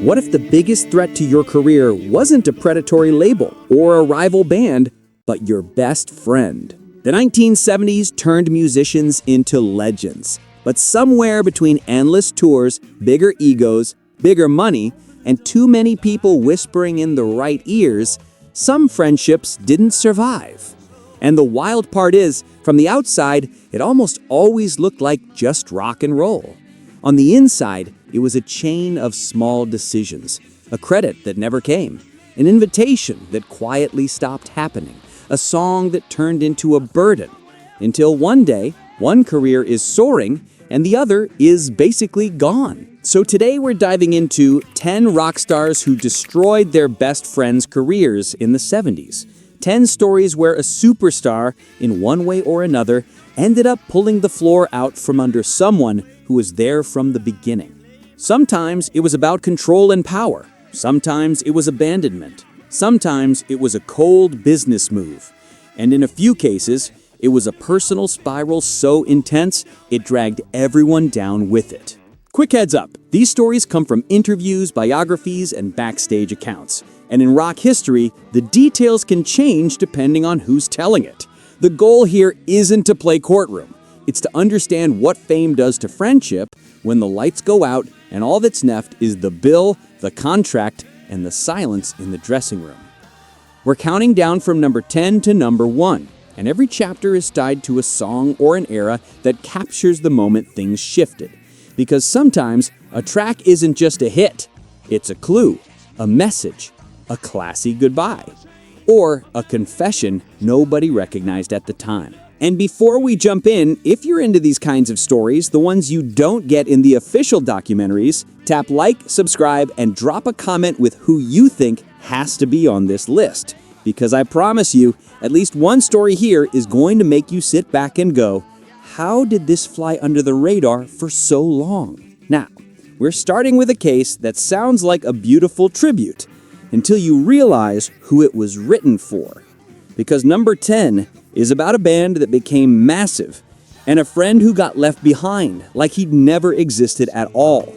What if the biggest threat to your career wasn't a predatory label or a rival band, but your best friend? The 1970s turned musicians into legends, but somewhere between endless tours, bigger egos, bigger money, and too many people whispering in the right ears, some friendships didn't survive. And the wild part is, from the outside, it almost always looked like just rock and roll. On the inside, it was a chain of small decisions, a credit that never came, an invitation that quietly stopped happening, a song that turned into a burden, until one day, one career is soaring and the other is basically gone. So today we're diving into 10 rock stars who destroyed their best friends' careers in the 70s. 10 stories where a superstar, in one way or another, ended up pulling the floor out from under someone who was there from the beginning. Sometimes it was about control and power. Sometimes it was abandonment. Sometimes it was a cold business move. And in a few cases, it was a personal spiral so intense, it dragged everyone down with it. Quick heads up, these stories come from interviews, biographies, and backstage accounts. And in rock history, the details can change depending on who's telling it. The goal here isn't to play courtroom. It's to understand what fame does to friendship when the lights go out and all that's left is the bill, the contract, and the silence in the dressing room. We're counting down from number 10 to number 1, and every chapter is tied to a song or an era that captures the moment things shifted. Because sometimes a track isn't just a hit, it's a clue, a message, a classy goodbye, or a confession nobody recognized at the time. And before we jump in, if you're into these kinds of stories, the ones you don't get in the official documentaries, tap like, subscribe, and drop a comment with who you think has to be on this list. Because I promise you, at least one story here is going to make you sit back and go, how did this fly under the radar for so long? Now, we're starting with a case that sounds like a beautiful tribute, until you realize who it was written for. Because number 10 is about a band that became massive and a friend who got left behind like he'd never existed at all.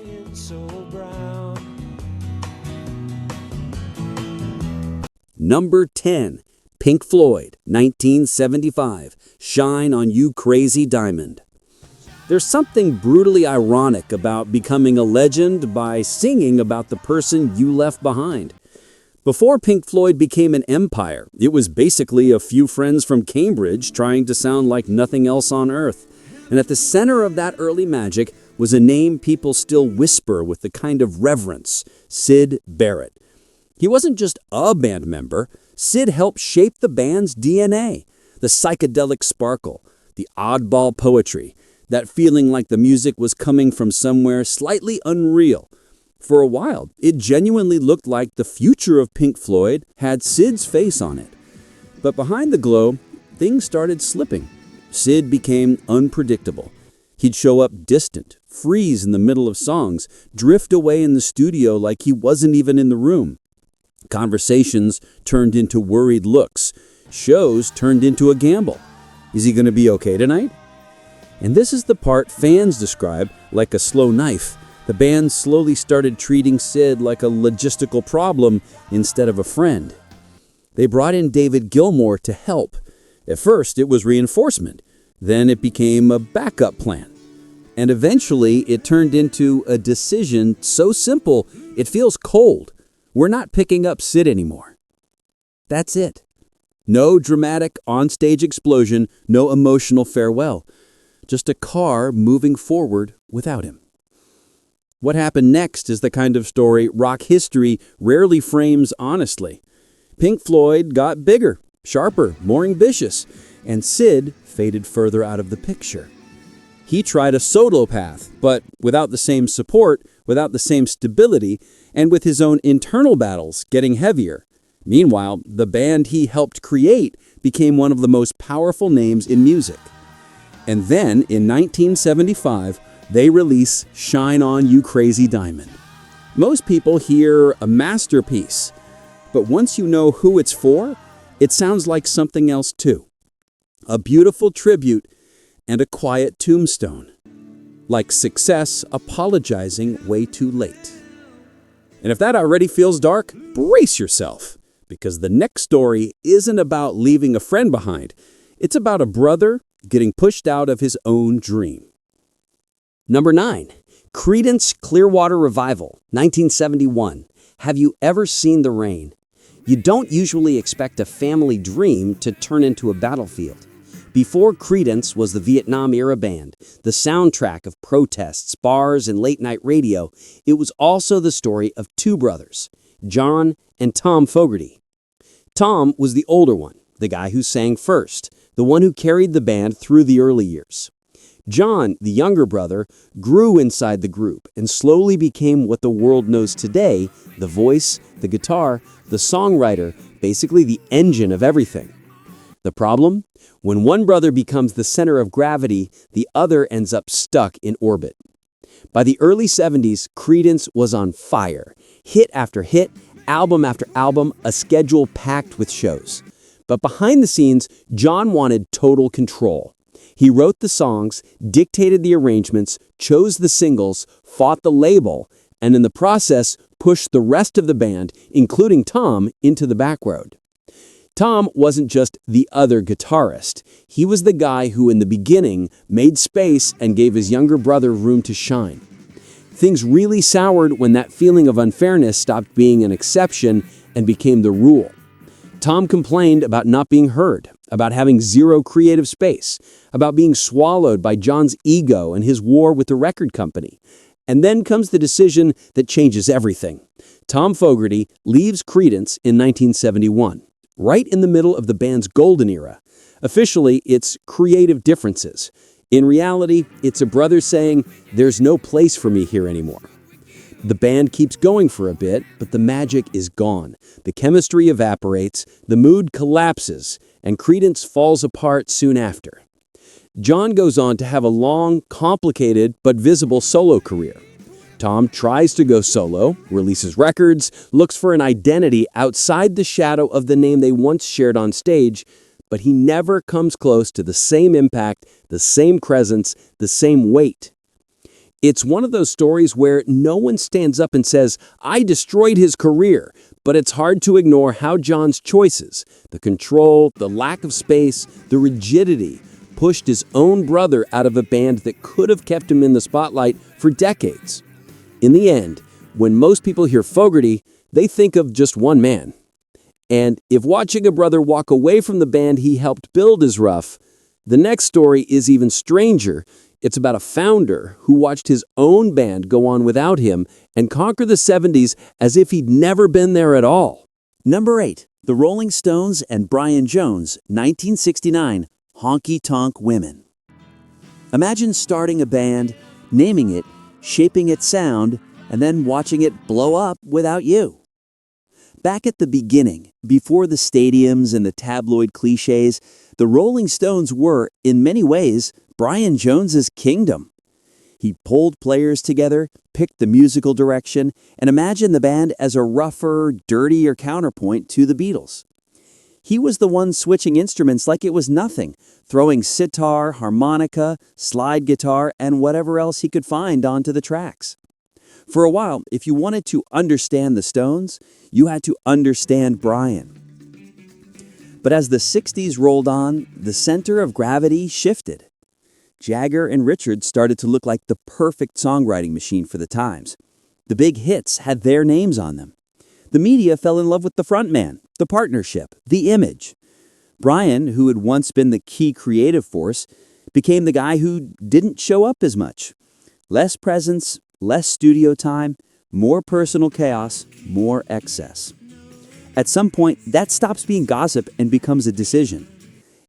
Number 10, Pink Floyd, 1975, Shine on You Crazy Diamond. There's something brutally ironic about becoming a legend by singing about the person you left behind. Before Pink Floyd became an empire, it was basically a few friends from Cambridge trying to sound like nothing else on earth. And at the center of that early magic was a name people still whisper with the kind of reverence, Syd Barrett. He wasn't just a band member. Syd helped shape the band's DNA, the psychedelic sparkle, the oddball poetry, that feeling like the music was coming from somewhere slightly unreal. For a while, it genuinely looked like the future of Pink Floyd had Syd's face on it. But behind the glow, things started slipping. Syd became unpredictable. He'd show up distant, freeze in the middle of songs, drift away in the studio like he wasn't even in the room. Conversations turned into worried looks. Shows turned into a gamble. Is he going to be okay tonight? And this is the part fans describe like a slow knife. The band slowly started treating Syd like a logistical problem instead of a friend. They brought in David Gilmour to help. At first, it was reinforcement. Then it became a backup plan. And eventually, it turned into a decision so simple, it feels cold. We're not picking up Syd anymore. That's it. No dramatic onstage explosion, no emotional farewell. Just a car moving forward without him. What happened next is the kind of story rock history rarely frames honestly. Pink Floyd got bigger, sharper, more ambitious, and Syd faded further out of the picture. He tried a solo path, but without the same support, without the same stability, and with his own internal battles getting heavier. Meanwhile, the band he helped create became one of the most powerful names in music. And then, in 1975, they release Shine On You Crazy Diamond. Most people hear a masterpiece, but once you know who it's for, it sounds like something else too. A beautiful tribute and a quiet tombstone. Like success apologizing way too late. And if that already feels dark, brace yourself, because the next story isn't about leaving a friend behind. It's about a brother getting pushed out of his own dream. Number 9. Creedence Clearwater Revival, 1971. Have you ever seen the rain? You don't usually expect a family dream to turn into a battlefield. Before Creedence was the Vietnam-era band, the soundtrack of protests, bars, and late-night radio, it was also the story of two brothers, John and Tom Fogerty. Tom was the older one, the guy who sang first, the one who carried the band through the early years. John, the younger brother, grew inside the group and slowly became what the world knows today, the voice, the guitar, the songwriter, basically the engine of everything. The problem? When one brother becomes the center of gravity, the other ends up stuck in orbit. By the early 70s, Creedence was on fire. Hit after hit, album after album, a schedule packed with shows. But behind the scenes, John wanted total control. He wrote the songs, dictated the arrangements, chose the singles, fought the label, and in the process, pushed the rest of the band, including Tom, into the back road. Tom wasn't just the other guitarist. He was the guy who, in the beginning, made space and gave his younger brother room to shine. Things really soured when that feeling of unfairness stopped being an exception and became the rule. Tom complained about not being heard, about having zero creative space, about being swallowed by John's ego and his war with the record company. And then comes the decision that changes everything. Tom Fogerty leaves Creedence in 1971, right in the middle of the band's golden era. Officially, it's creative differences. In reality, it's a brother saying, "There's no place for me here anymore." The band keeps going for a bit, but the magic is gone. The chemistry evaporates, the mood collapses, and Creedence falls apart soon after. John goes on to have a long, complicated, but visible solo career. Tom tries to go solo, releases records, looks for an identity outside the shadow of the name they once shared on stage, but he never comes close to the same impact, the same presence, the same weight. It's one of those stories where no one stands up and says, "I destroyed his career," but it's hard to ignore how John's choices, the control, the lack of space, the rigidity, pushed his own brother out of a band that could have kept him in the spotlight for decades. In the end, when most people hear Fogerty, they think of just one man. And if watching a brother walk away from the band he helped build is rough, the next story is even stranger. It's about a founder who watched his own band go on without him and conquer the 70s as if he'd never been there at all. Number 8. The Rolling Stones and Brian Jones, 1969, Honky Tonk Women. Imagine starting a band, naming it, shaping its sound, and then watching it blow up without you. Back at the beginning, before the stadiums and the tabloid cliches, the Rolling Stones were, in many ways, Brian Jones's kingdom. He pulled players together, picked the musical direction, and imagined the band as a rougher, dirtier counterpoint to the Beatles. He was the one switching instruments like it was nothing, throwing sitar, harmonica, slide guitar, and whatever else he could find onto the tracks. For a while, if you wanted to understand the Stones, you had to understand Brian. But as the 60s rolled on, the center of gravity shifted. Jagger and Richards started to look like the perfect songwriting machine for the times. The big hits had their names on them. The media fell in love with the frontman, the partnership, the image. Brian, who had once been the key creative force, became the guy who didn't show up as much. Less presence, less studio time, more personal chaos, more excess. At some point, that stops being gossip and becomes a decision.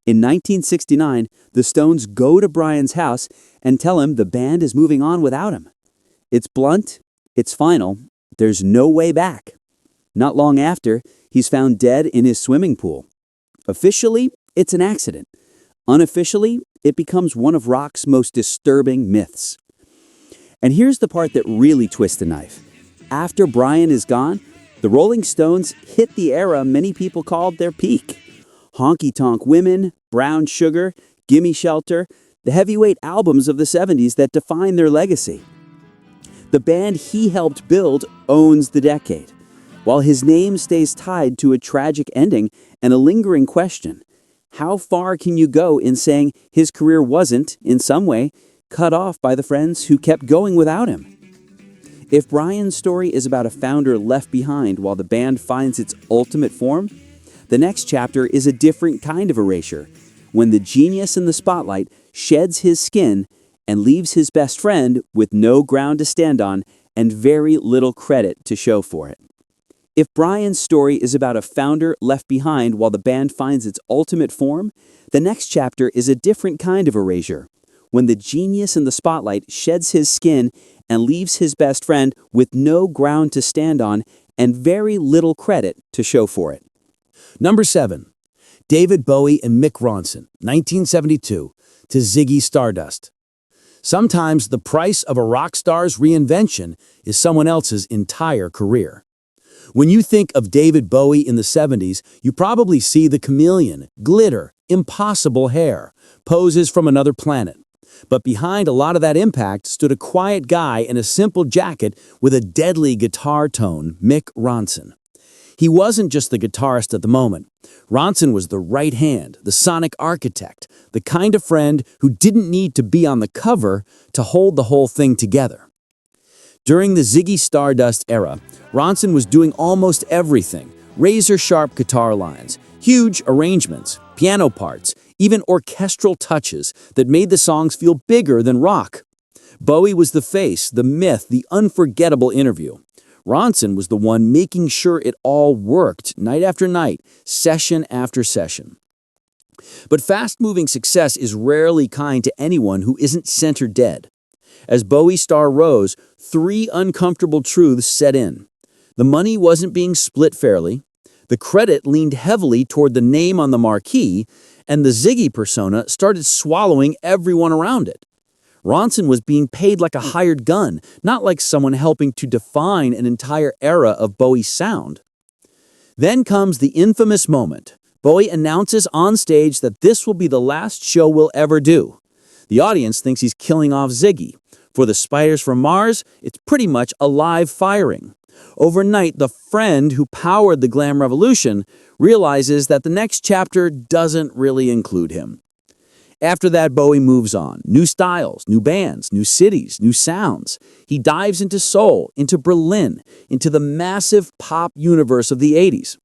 In 1969, the Stones go to Brian's house and tell him the band is moving on without him. It's blunt, it's final, there's no way back. Not long after, he's found dead in his swimming pool. Officially, it's an accident. Unofficially, it becomes one of rock's most disturbing myths. And here's the part that really twists the knife. After Brian is gone, the Rolling Stones hit the era many people called their peak. Honky Tonk Women, Brown Sugar, Gimme Shelter, the heavyweight albums of the 70s that define their legacy. The band he helped build owns the decade, while his name stays tied to a tragic ending and a lingering question. How far can you go in saying his career wasn't, in some way, cut off by the friends who kept going without him? If Brian's story is about a founder left behind while the band finds its ultimate form, the next chapter is a different kind of erasure, when the genius in the spotlight sheds his skin and leaves his best friend with no ground to stand on and very little credit to show for it. If Brian's story is about a founder left behind while the band finds its ultimate form, the next chapter is a different kind of erasure, when the genius in the spotlight sheds his skin and leaves his best friend with no ground to stand on and very little credit to show for it. Number 7. David Bowie and Mick Ronson, 1972, to Ziggy Stardust. Sometimes the price of a rock star's reinvention is someone else's entire career. When you think of David Bowie in the 70s, you probably see the chameleon, glitter, impossible hair, poses from another planet. But behind a lot of that impact stood a quiet guy in a simple jacket with a deadly guitar tone, Mick Ronson. He wasn't just the guitarist at the moment. Ronson was the right hand, the sonic architect, the kind of friend who didn't need to be on the cover to hold the whole thing together. During the Ziggy Stardust era, Ronson was doing almost everything: razor-sharp guitar lines, huge arrangements, piano parts, even orchestral touches that made the songs feel bigger than rock. Bowie was the face, the myth, the unforgettable interview. Ronson was the one making sure it all worked night after night, session after session. But fast-moving success is rarely kind to anyone who isn't center dead. As Bowie's star rose, 3 uncomfortable truths set in. The money wasn't being split fairly, the credit leaned heavily toward the name on the marquee, and the Ziggy persona started swallowing everyone around it. Ronson was being paid like a hired gun, not like someone helping to define an entire era of Bowie's sound. Then comes the infamous moment. Bowie announces on stage that this will be the last show we'll ever do. The audience thinks he's killing off Ziggy. For the Spiders from Mars, it's pretty much a live firing. Overnight, the friend who powered the glam revolution realizes that the next chapter doesn't really include him. After that, Bowie moves on. New styles, new bands, new cities, new sounds. He dives into soul, into Berlin, into the massive pop universe of the 80s.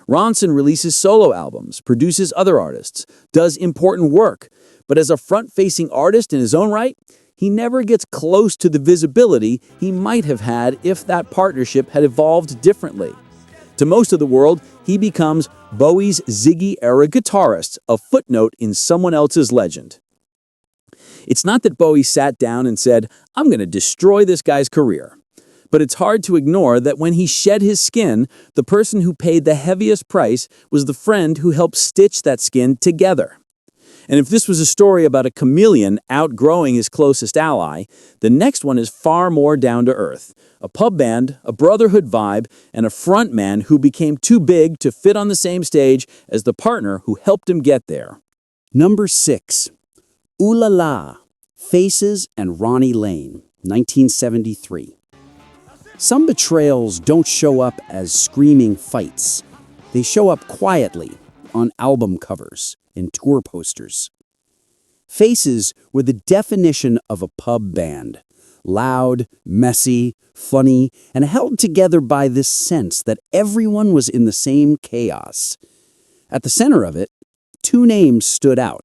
Ronson releases solo albums, produces other artists, does important work, but as a front-facing artist in his own right, he never gets close to the visibility he might have had if that partnership had evolved differently. To most of the world, he becomes Bowie's Ziggy-era guitarist, a footnote in someone else's legend. It's not that Bowie sat down and said, "I'm going to destroy this guy's career." But it's hard to ignore that when he shed his skin, the person who paid the heaviest price was the friend who helped stitch that skin together. And if this was a story about a chameleon outgrowing his closest ally, the next one is far more down to earth. A pub band, a brotherhood vibe, and a front man who became too big to fit on the same stage as the partner who helped him get there. Number 6. Ooh La La, Faces and Ronnie Laine, 1973. Some betrayals don't show up as screaming fights. They show up quietly on album covers and tour posters. Faces were the definition of a pub band. Loud, messy, funny, and held together by this sense that everyone was in the same chaos. At the center of it, 2 names stood out: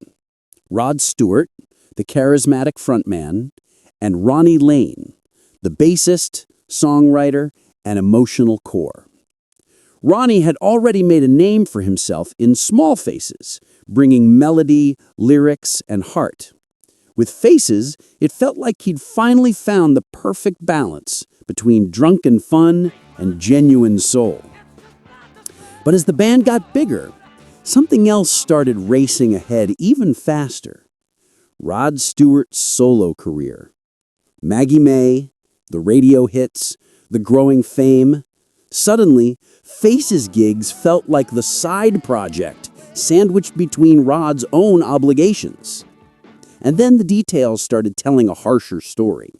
Rod Stewart, the charismatic frontman, and Ronnie Laine, the bassist, songwriter, and emotional core. Ronnie had already made a name for himself in Small Faces, bringing melody, lyrics, and heart. With Faces, it felt like he'd finally found the perfect balance between drunken fun and genuine soul. But as the band got bigger, something else started racing ahead even faster. Rod Stewart's solo career. Maggie May, the radio hits, the growing fame. Suddenly, Faces gigs felt like the side project, sandwiched between Rod's own obligations. And then the details started telling a harsher story.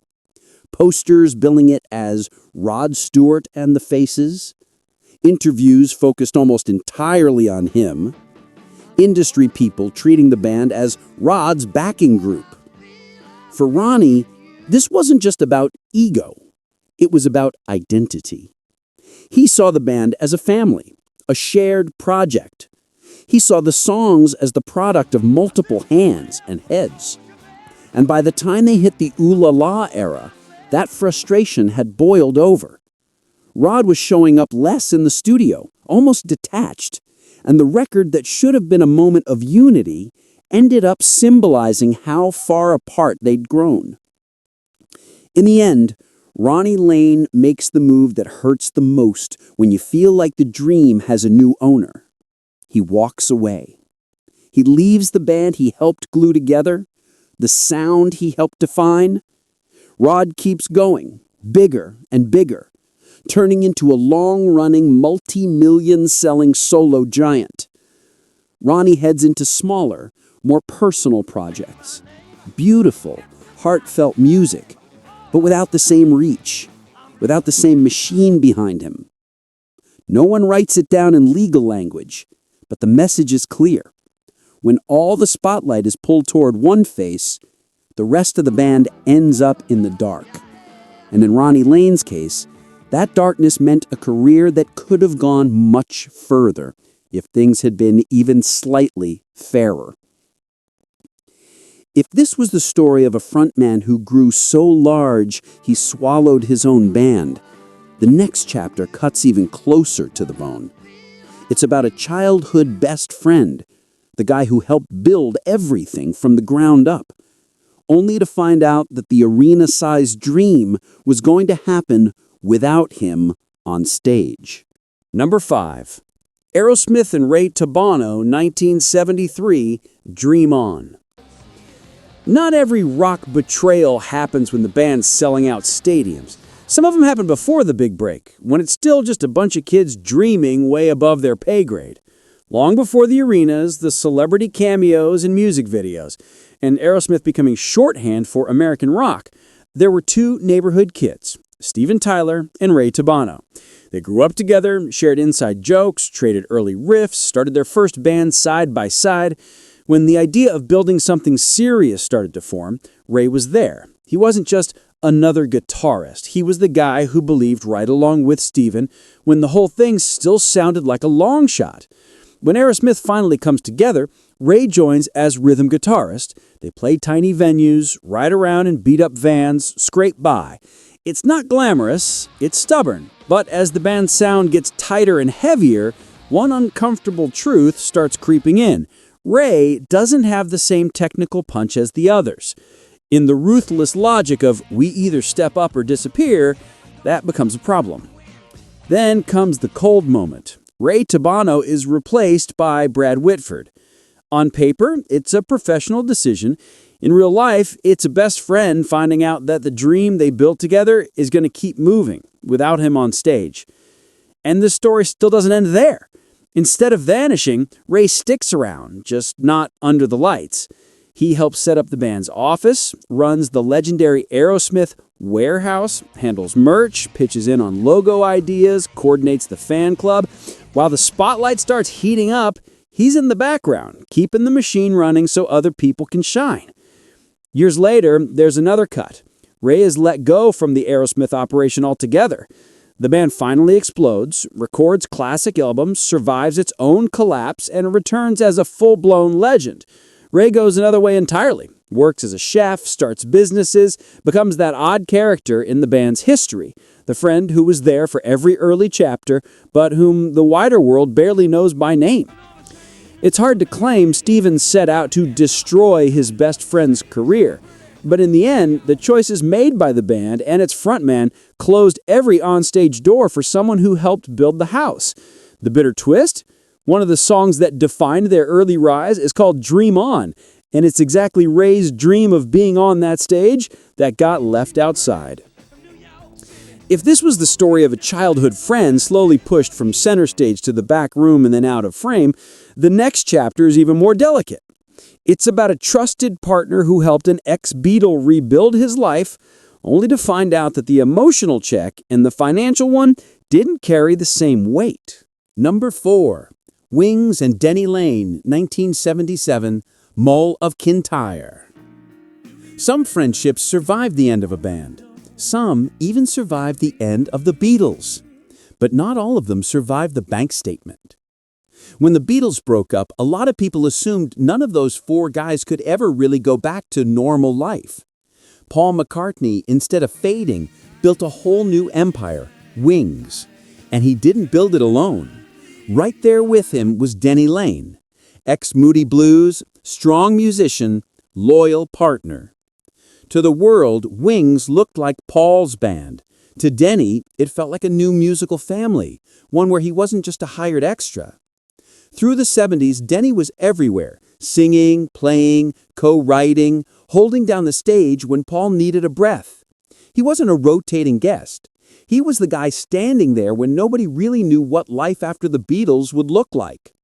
posters billing it as Rod Stewart and the Faces, interviews focused almost entirely on him, industry people treating the band as Rod's backing group. For Ronnie, this wasn't just about ego. It was about identity. He saw the band as a family, a shared project. He saw the songs as the product of multiple hands and heads. And by the time they hit the ooh la la era, that frustration had boiled over. Rod was showing up less in the studio, almost detached, and the record that should have been a moment of unity ended up symbolizing how far apart they'd grown. In the end, Ronnie Laine makes the move that hurts the most when you feel like the dream has a new owner. He walks away. He leaves the band he helped glue together, the sound he helped define. Rod keeps going, bigger and bigger, turning into a long-running, multi-million-selling solo giant. Ronnie heads into smaller, more personal projects. Beautiful, heartfelt music, but without the same reach, without the same machine behind him. No one writes it down in legal language, but the message is clear. When all the spotlight is pulled toward one face, the rest of the band ends up in the dark. And in Ronnie Laine's case, that darkness meant a career that could have gone much further if things had been even slightly fairer. If this was the story of a frontman who grew so large he swallowed his own band, the next chapter cuts even closer to the bone. It's about a childhood best friend, the guy who helped build everything from the ground up, only to find out that the arena-sized dream was going to happen without him on stage. Number 5. Aerosmith and Ray Tabano, 1973, Dream On. Not every rock betrayal happens when the band's selling out stadiums. Some of them happen before the big break, when it's still just a bunch of kids dreaming way above their pay grade. Long before the arenas, the celebrity cameos and music videos, and Aerosmith becoming shorthand for American rock, there were two neighborhood kids, Steven Tyler and Ray Tabano. They grew up together, shared inside jokes, traded early riffs, started their first band side by side. When the idea of building something serious started to form, Ray was there. He wasn't just another guitarist. He was the guy who believed right along with Steven when the whole thing still sounded like a long shot. When Aerosmith finally comes together, Ray joins as rhythm guitarist. They play tiny venues, ride around in beat-up vans, scrape by. It's not glamorous, it's stubborn. But as the band's sound gets tighter and heavier, one uncomfortable truth starts creeping in. Ray doesn't have the same technical punch as the others. In the ruthless logic of we either step up or disappear, that becomes a problem. Then comes the cold moment. Ray Tabano is replaced by Brad Whitford. On paper, it's a professional decision. In real life, it's a best friend finding out that the dream they built together is going to keep moving without him on stage. And the story still doesn't end there. Instead of vanishing, Ray sticks around, just not under the lights. He helps set up the band's office, runs the legendary Aerosmith warehouse, handles merch, pitches in on logo ideas, coordinates the fan club. While the spotlight starts heating up, he's in the background, keeping the machine running so other people can shine. Years later, there's another cut. Ray is let go from the Aerosmith operation altogether. The band finally explodes, records classic albums, survives its own collapse, and returns as a full-blown legend. Ray goes another way entirely, works as a chef, starts businesses, becomes that odd character in the band's history, the friend who was there for every early chapter, but whom the wider world barely knows by name. It's hard to claim Steven set out to destroy his best friend's career, but in the end, the choices made by the band and its frontman closed every onstage door for someone who helped build the house. The bitter twist? One of the songs that defined their early rise is called Dream On, and it's exactly Ray's dream of being on that stage that got left outside. If this was the story of a childhood friend slowly pushed from center stage to the back room and then out of frame, the next chapter is even more delicate. It's about a trusted partner who helped an ex-Beatle rebuild his life only to find out that the emotional check and the financial one didn't carry the same weight. Number 4. Wings and Denny Laine, 1977, Mull of Kintyre. Some friendships survive the end of a band. Some even survive the end of the Beatles. But not all of them survive the bank statement. When the Beatles broke up, a lot of people assumed none of those 4 guys could ever really go back to normal life. Paul McCartney, instead of fading, built a whole new empire, Wings. And he didn't build it alone. Right there with him was Denny Laine, ex-Moody Blues, strong musician, loyal partner. To the world, Wings looked like Paul's band. To Denny, it felt like a new musical family, one where he wasn't just a hired extra. Through the 70s, Denny was everywhere, singing, playing, co-writing, holding down the stage when Paul needed a breath. He wasn't a rotating guest. He was the guy standing there when nobody really knew what life after the Beatles would look like.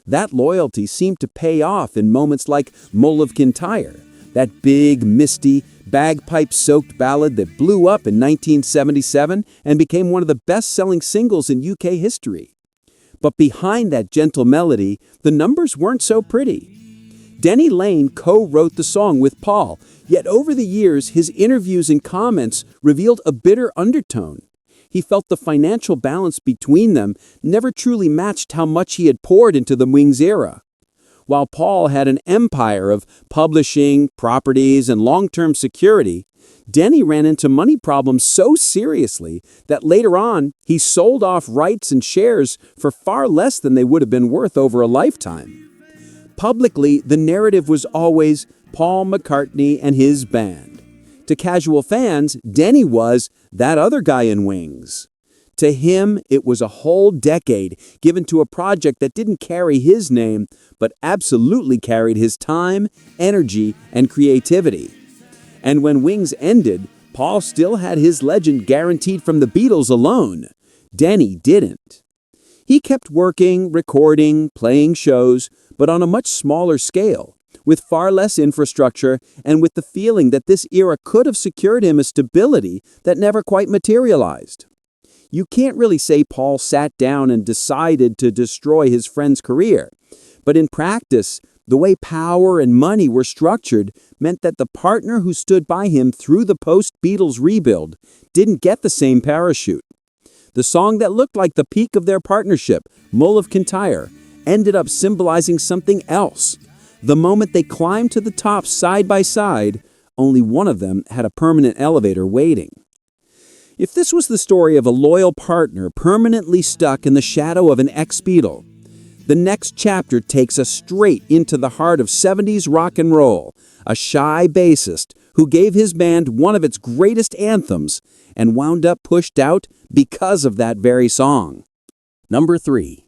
That loyalty seemed to pay off in moments like Mull of Kintyre, that big, misty, bagpipe-soaked ballad that blew up in 1977 and became one of the best-selling singles in UK history. But behind that gentle melody, the numbers weren't so pretty. Denny Laine co-wrote the song with Paul, yet over the years, his interviews and comments revealed a bitter undertone. He felt the financial balance between them never truly matched how much he had poured into the Wings era. While Paul had an empire of publishing, properties, and long-term security, Denny ran into money problems so seriously that later on, he sold off rights and shares for far less than they would have been worth over a lifetime. Publicly, the narrative was always Paul McCartney and his band. To casual fans, Denny was that other guy in Wings. To him, it was a whole decade given to a project that didn't carry his name, but absolutely carried his time, energy, and creativity. And when Wings ended, Paul still had his legend guaranteed from the Beatles alone. Denny didn't. He kept working, recording, playing shows, but on a much smaller scale, with far less infrastructure and with the feeling that this era could have secured him a stability that never quite materialized. You can't really say Paul sat down and decided to destroy his friend's career, but in practice, the way power and money were structured meant that the partner who stood by him through the post-Beatles rebuild didn't get the same parachute. The song that looked like the peak of their partnership, Mull of Kintyre, ended up symbolizing something else. The moment they climbed to the top side by side, only one of them had a permanent elevator waiting. If this was the story of a loyal partner permanently stuck in the shadow of an ex-Beatle, the next chapter takes us straight into the heart of 70s rock and roll, a shy bassist who gave his band one of its greatest anthems and wound up pushed out because of that very song. Number 3.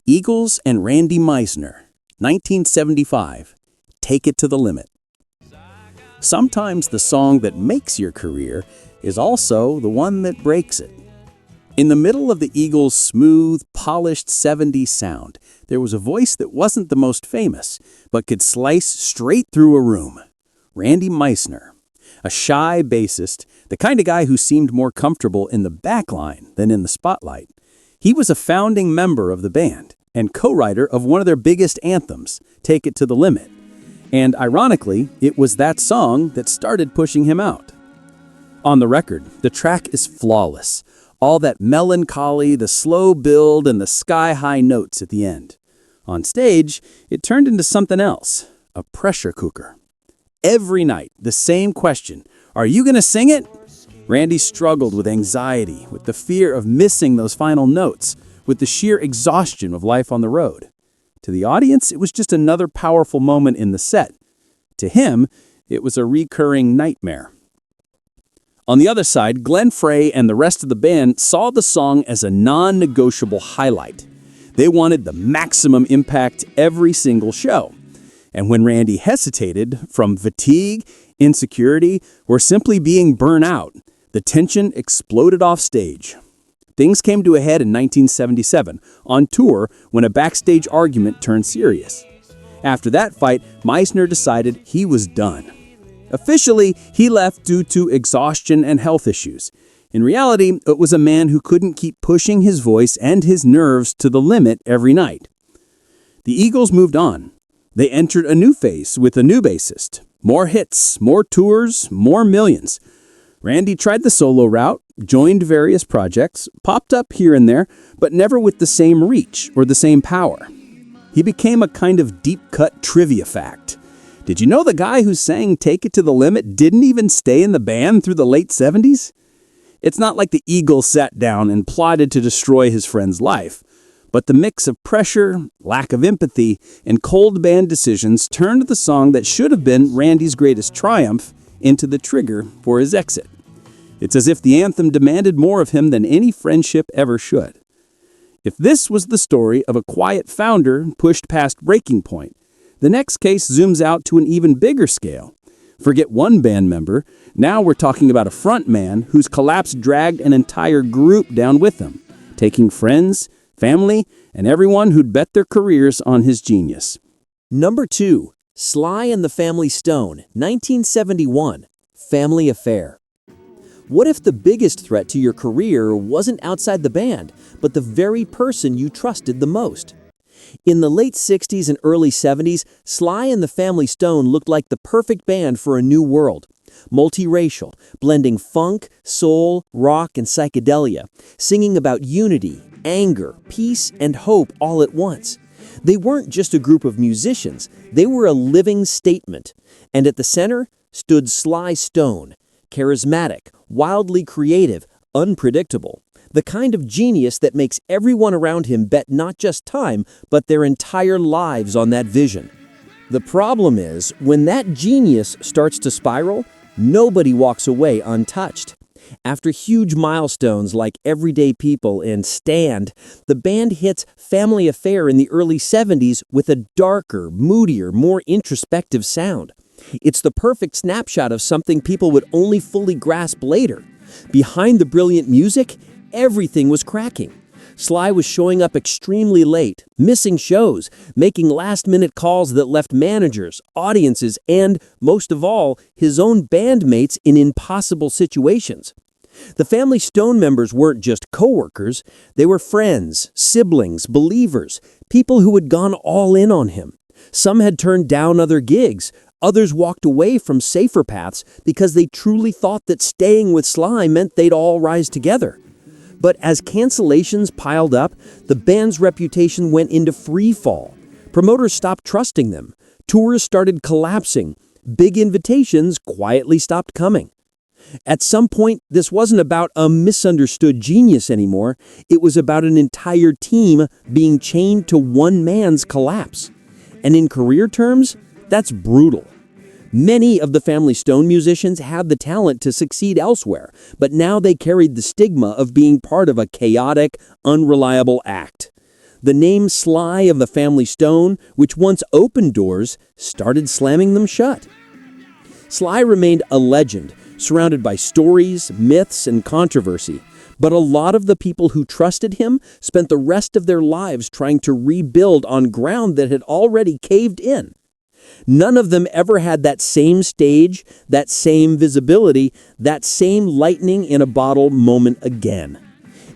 Eagles and Randy Meisner, 1975, Take It to the Limit. Sometimes the song that makes your career is also the one that breaks it. In the middle of the Eagles' smooth, polished 70s sound, there was a voice that wasn't the most famous, but could slice straight through a room. Randy Meisner, a shy bassist, the kind of guy who seemed more comfortable in the back line than in the spotlight. He was a founding member of the band and co-writer of one of their biggest anthems, Take It to the Limit. And ironically, it was that song that started pushing him out. On the record, the track is flawless. All that melancholy, the slow build, and the sky-high notes at the end. On stage, it turned into something else, a pressure cooker. Every night, the same question, are you going to sing it? Randy struggled with anxiety, with the fear of missing those final notes, with the sheer exhaustion of life on the road. To the audience, it was just another powerful moment in the set. To him, it was a recurring nightmare. On the other side, Glenn Frey and the rest of the band saw the song as a non-negotiable highlight. They wanted the maximum impact every single show. And when Randy hesitated, from fatigue, insecurity, or simply being burnt out, the tension exploded off stage. Things came to a head in 1977, on tour, when a backstage argument turned serious. After that fight, Meisner decided he was done. Officially, he left due to exhaustion and health issues. In reality, it was a man who couldn't keep pushing his voice and his nerves to the limit every night. The Eagles moved on. They entered a new phase with a new bassist. More hits, more tours, more millions. Randy tried the solo route, joined various projects, popped up here and there, but never with the same reach or the same power. He became a kind of deep-cut trivia fact. Did you know the guy who sang Take It to the Limit didn't even stay in the band through the late 70s? It's not like the Eagles sat down and plotted to destroy his friend's life, but the mix of pressure, lack of empathy, and cold band decisions turned the song that should have been Randy's greatest triumph into the trigger for his exit. It's as if the anthem demanded more of him than any friendship ever should. If this was the story of a quiet founder pushed past breaking point, the next case zooms out to an even bigger scale. Forget one band member, now we're talking about a front man whose collapse dragged an entire group down with him, taking friends, family, and everyone who'd bet their careers on his genius. Number 2. Sly and the Family Stone, 1971, Family Affair. What if the biggest threat to your career wasn't outside the band, but the very person you trusted the most? In the late 60s and early 70s, Sly and the Family Stone looked like the perfect band for a new world. Multiracial, blending funk, soul, rock, and psychedelia, singing about unity, anger, peace, and hope all at once. They weren't just a group of musicians, they were a living statement. And at the center stood Sly Stone, charismatic, wildly creative, unpredictable. The kind of genius that makes everyone around him bet not just time, but their entire lives on that vision. The problem is, when that genius starts to spiral, nobody walks away untouched. After huge milestones like Everyday People and Stand, the band hits Family Affair in the early 70s with a darker, moodier, more introspective sound. It's the perfect snapshot of something people would only fully grasp later. Behind the brilliant music, everything was cracking. Sly was showing up extremely late, missing shows, making last-minute calls that left managers, audiences, and, most of all, his own bandmates in impossible situations. The Family Stone members weren't just co-workers, they were friends, siblings, believers, people who had gone all in on him. Some had turned down other gigs, others walked away from safer paths because they truly thought that staying with Sly meant they'd all rise together. But as cancellations piled up, the band's reputation went into free fall. Promoters stopped trusting them. Tours started collapsing. Big invitations quietly stopped coming. At some point, this wasn't about a misunderstood genius anymore. It was about an entire team being chained to one man's collapse. And in career terms, that's brutal. Many of the Family Stone musicians had the talent to succeed elsewhere, but now they carried the stigma of being part of a chaotic, unreliable act. The name Sly of the Family Stone, which once opened doors, started slamming them shut. Sly remained a legend, surrounded by stories, myths, and controversy, but a lot of the people who trusted him spent the rest of their lives trying to rebuild on ground that had already caved in. None of them ever had that same stage, that same visibility, that same lightning in a bottle moment again.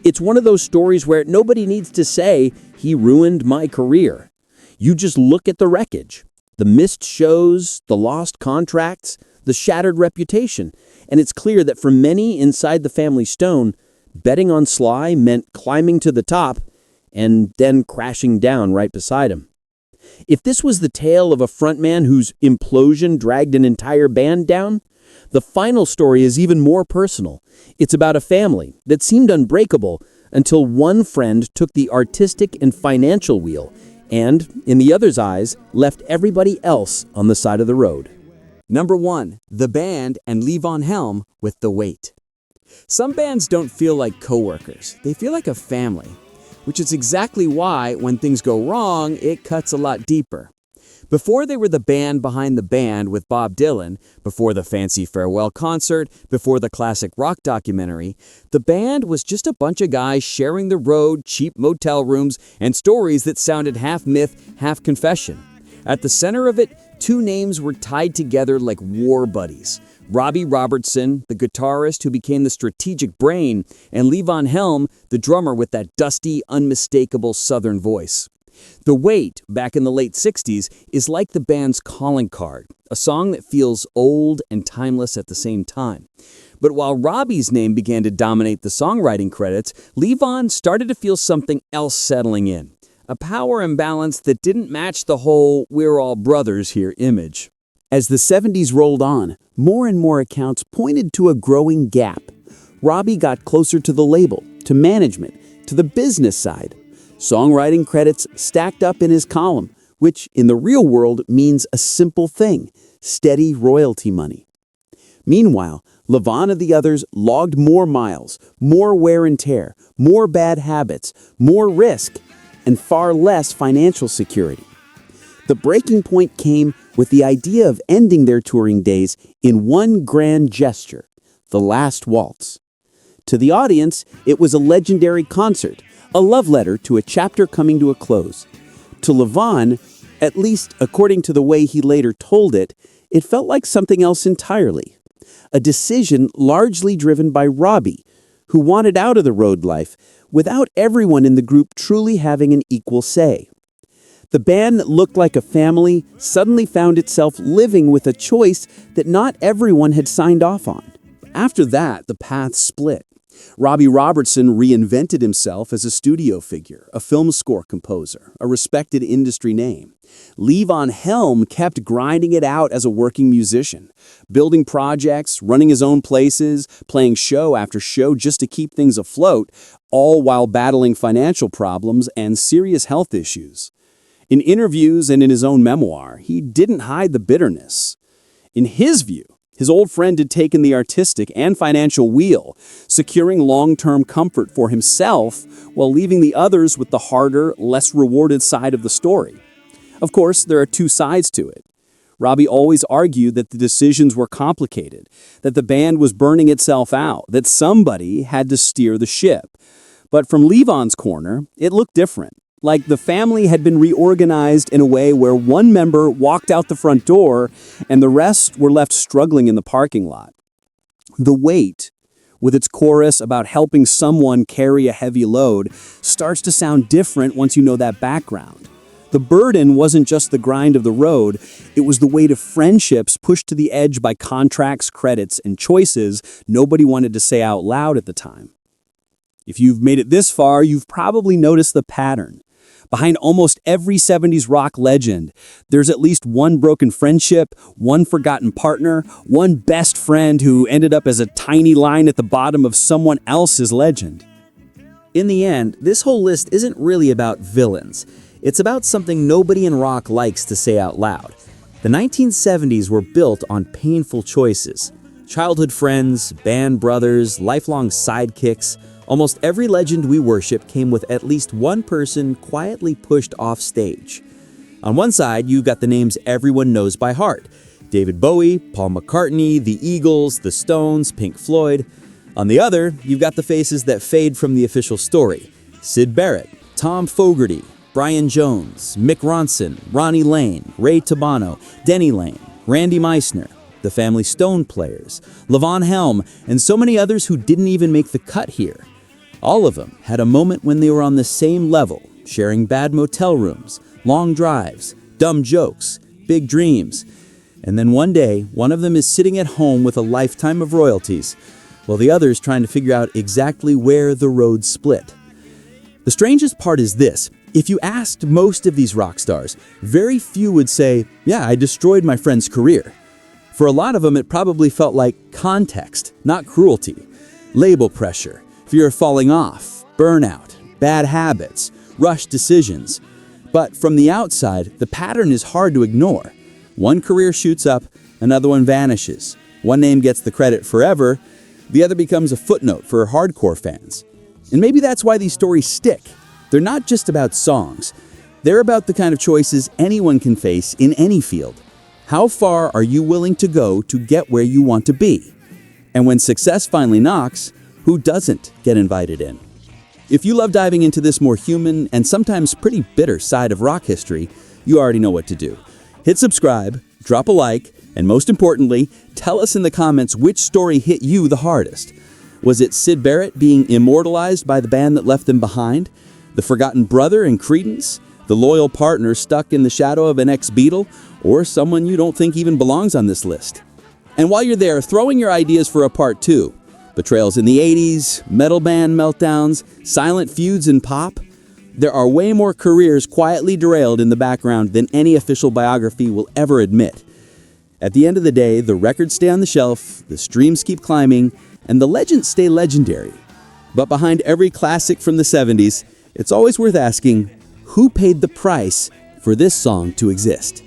It's one of those stories where nobody needs to say, "He ruined my career." You just look at the wreckage, the missed shows, the lost contracts, the shattered reputation, and it's clear that for many inside the Family Stone, betting on Sly meant climbing to the top and then crashing down right beside him. If this was the tale of a frontman whose implosion dragged an entire band down, the final story is even more personal. It's about a family that seemed unbreakable until one friend took the artistic and financial wheel and, in the other's eyes, left everybody else on the side of the road. Number 1. The Band and Levon Helm with The Weight. Some bands don't feel like coworkers. They feel like a family, which is exactly why, when things go wrong, it cuts a lot deeper. Before they were the band behind the band with Bob Dylan, before the fancy farewell concert, before the classic rock documentary, the band was just a bunch of guys sharing the road, cheap motel rooms, and stories that sounded half myth, half confession. At the center of it, Two names were tied together like war buddies. Robbie Robertson, the guitarist who became the strategic brain, and Levon Helm, the drummer with that dusty, unmistakable Southern voice. The Wait, back in the late 60s, is like the band's calling card, a song that feels old and timeless at the same time. But while Robbie's name began to dominate the songwriting credits, Levon started to feel something else settling in. A power imbalance that didn't match the whole "we're all brothers here" image. As the 70s rolled on, more and more accounts pointed to a growing gap. Robbie got closer to the label, to management, to the business side. Songwriting credits stacked up in his column, which in the real world means a simple thing: steady royalty money. Meanwhile, Levon and the others logged more miles, more wear and tear, more bad habits, more risk, and far less financial security. The breaking point came with the idea of ending their touring days in one grand gesture: the last waltz. To the audience, it was a legendary concert, a love letter to a chapter coming to a close. To Levon, at least according to the way he later told it, it felt like something else entirely. A decision largely driven by Robbie, who wanted out of the road life without everyone in the group truly having an equal say. The band that looked like a family suddenly found itself living with a choice that not everyone had signed off on. After that, the paths split. Robbie Robertson reinvented himself as a studio figure, a film score composer, a respected industry name. Levon Helm kept grinding it out as a working musician, building projects, running his own places, playing show after show just to keep things afloat, all while battling financial problems and serious health issues. In interviews and in his own memoir, he didn't hide the bitterness. In his view, his old friend had taken the artistic and financial wheel, securing long-term comfort for himself while leaving the others with the harder, less rewarded side of the story. Of course, there are two sides to it. Robbie always argued that the decisions were complicated, that the band was burning itself out, that somebody had to steer the ship. But from Levon's corner, it looked different. Like the family had been reorganized in a way where one member walked out the front door and the rest were left struggling in the parking lot. The Wait, with its chorus about helping someone carry a heavy load, starts to sound different once you know that background. The burden wasn't just the grind of the road, it was the weight of friendships pushed to the edge by contracts, credits, and choices nobody wanted to say out loud at the time. If you've made it this far, you've probably noticed the pattern. Behind almost every 70s rock legend, there's at least one broken friendship, one forgotten partner, one best friend who ended up as a tiny line at the bottom of someone else's legend. In the end, this whole list isn't really about villains. It's about something nobody in rock likes to say out loud. The 1970s were built on painful choices. Childhood friends, band brothers, lifelong sidekicks. Almost every legend we worship came with at least one person quietly pushed off stage. On one side, you've got the names everyone knows by heart: David Bowie, Paul McCartney, the Eagles, the Stones, Pink Floyd. On the other, you've got the faces that fade from the official story: Syd Barrett, Tom Fogerty, Brian Jones, Mick Ronson, Ronnie Laine, Ray Tabano, Denny Laine, Randy Meisner, the Family Stone Players, Levon Helm, and so many others who didn't even make the cut here. All of them had a moment when they were on the same level, sharing bad motel rooms, long drives, dumb jokes, big dreams. And then one day, one of them is sitting at home with a lifetime of royalties, while the other is trying to figure out exactly where the road split. The strangest part is this: if you asked most of these rock stars, very few would say, "Yeah, I destroyed my friend's career." For a lot of them, it probably felt like context, not cruelty. Label pressure, fear of falling off, burnout, bad habits, rushed decisions. But from the outside, the pattern is hard to ignore. One career shoots up, another one vanishes. One name gets the credit forever, the other becomes a footnote for hardcore fans. And maybe that's why these stories stick. They're not just about songs. They're about the kind of choices anyone can face in any field. How far are you willing to go to get where you want to be? And when success finally knocks, who doesn't get invited in? If you love diving into this more human and sometimes pretty bitter side of rock history, you already know what to do. Hit subscribe, drop a like, and most importantly, tell us in the comments which story hit you the hardest. Was it Syd Barrett being immortalized by the band that left him behind? The forgotten brother in Creedence? The loyal partner stuck in the shadow of an ex-Beatle? Or someone you don't think even belongs on this list? And while you're there, throw in your ideas for a part 2. Betrayals in the 80s, metal band meltdowns, silent feuds in pop. There are way more careers quietly derailed in the background than any official biography will ever admit. At the end of the day, the records stay on the shelf, the streams keep climbing, and the legends stay legendary. But behind every classic from the 70s, it's always worth asking, who paid the price for this song to exist?